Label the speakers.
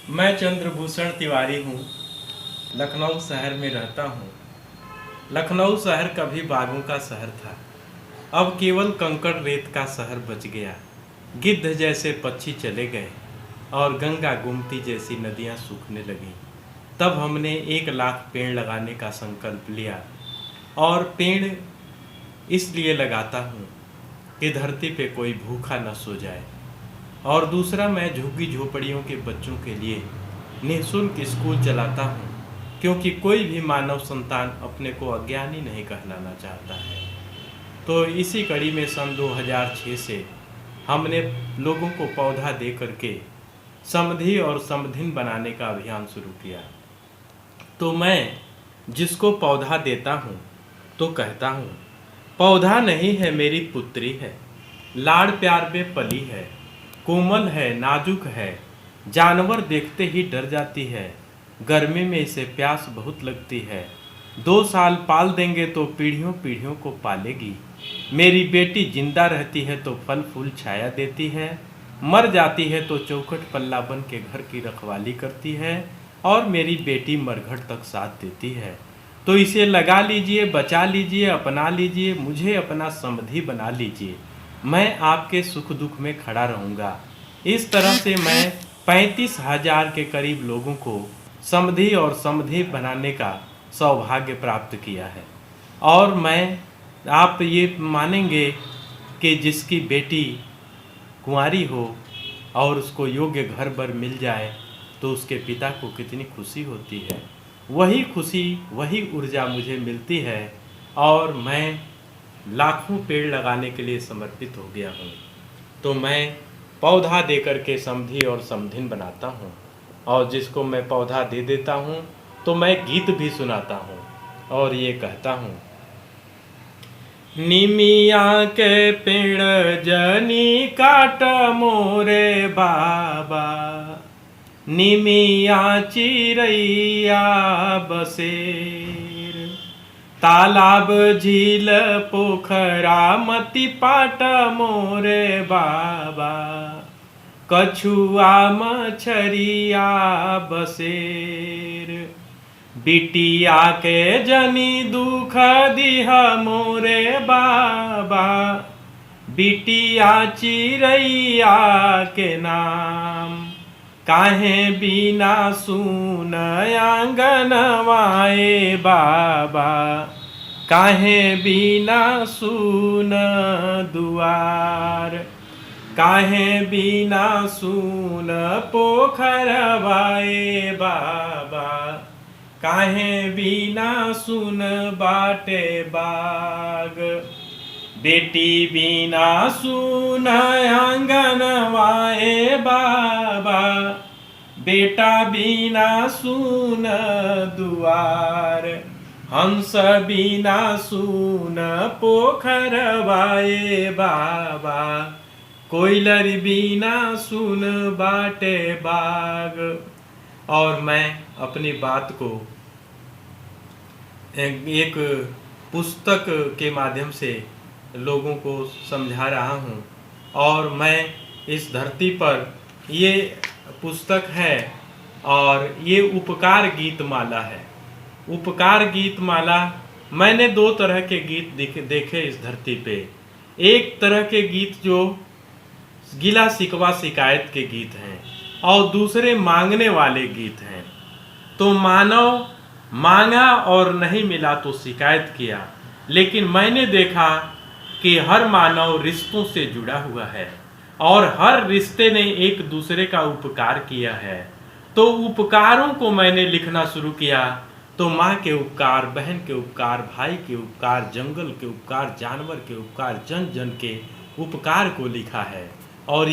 Speaker 1: मैं चंद्रभूषण तिवारी हूँ। लखनऊ शहर में रहता हूँ। लखनऊ शहर कभी बागों का शहर था, अब केवल कंकड़ रेत का शहर बच गया। गिद्ध जैसे पक्षी चले गए और गंगा गोमती जैसी नदियाँ सूखने लगीं। तब हमने 1 लाख पेड़ लगाने का संकल्प लिया और पेड़ इसलिए लगाता हूँ कि धरती पे कोई भूखा न सो जाए। और दूसरा, मैं झुग्गी झोपड़ियों के बच्चों के लिए निःशुल्क स्कूल चलाता हूँ, क्योंकि कोई भी मानव संतान अपने को अज्ञानी नहीं कहलाना चाहता है। तो इसी कड़ी में सन 2006 से हमने लोगों को पौधा दे करके समधी और समधिन बनाने का अभियान शुरू किया। तो मैं जिसको पौधा देता हूँ तो कहता हूँ, पौधा नहीं है मेरी पुत्री है, लाड़ प्यार में पली है, कोमल है नाजुक है, जानवर देखते ही डर जाती है, गर्मी में इसे प्यास बहुत लगती है, 2 साल पाल देंगे तो पीढ़ियों पीढ़ियों को पालेगी। मेरी बेटी जिंदा रहती है तो फल फूल छाया देती है, मर जाती है तो चौखट पल्ला बन के घर की रखवाली करती है, और मेरी बेटी मरघट तक साथ देती है। तो इसे लगा लीजिए, बचा लीजिए, अपना लीजिए, मुझे अपना समधी बना लीजिए। मैं आपके सुख दुख में खड़ा रहूँगा। इस तरह से मैं 35,000 के करीब लोगों को समधी और समधी बनाने का सौभाग्य प्राप्त किया है। और मैं, आप ये मानेंगे कि जिसकी बेटी कुंवारी हो और उसको योग्य घर बर मिल जाए तो उसके पिता को कितनी खुशी होती है। वही खुशी, वही ऊर्जा मुझे मिलती है और मैं लाखों पेड़ लगाने के लिए समर्पित हो गया हूँ। तो मैं पौधा दे करके समधी और समधिन बनाता हूँ, और जिसको मैं पौधा दे देता हूँ तो मैं गीत भी सुनाता हूँ और ये कहता हूँ, निमिया के पेड़ जनी काट मोरे बाबा, निमिया चिरैया बसेर, तालाब झील पोखरा मती पाट मोरे बाबा, कछुआ मछरिया बसेर, बिटिया के जनी दुख दिह मोरे बाबा, बिटिया चिरैया के नाम, काहे बिना सुन आंगनवाए बाबा, काहे बिना सुन दुआर, काहे बिना सुन पोखरवाए बाबा, काहे बिना सुन बाटे बाग, बेटी बिना सुन आंगनवाए बाबा, बेटा बिना सुन दुआर, हंस बिना सुन पोखरवाए बाबा, कोयलर बिना सुन बाटे बाग। और मैं अपनी बात को एक पुस्तक के माध्यम से लोगों को समझा रहा हूँ, और मैं इस धरती पर, ये पुस्तक है और ये उपकार गीत माला है। उपकार गीत माला, मैंने 2 तरह के गीत देखे इस धरती पे। एक तरह के गीत जो गिला शिकवा शिकायत के गीत हैं, और दूसरे मांगने वाले गीत हैं। तो मानव मांगा और नहीं मिला तो शिकायत किया, लेकिन मैंने देखा कि हर मानव रिश्तों से जुड़ा हुआ है और हर रिश्ते ने एक दूसरे का उपकार किया है। तो उपकारों को मैंने लिखना शुरू किया। तो माँ के उपकार, बहन के उपकार, भाई के उपकार, जंगल के उपकार, जानवर के उपकार, जन जन के उपकार को लिखा है। और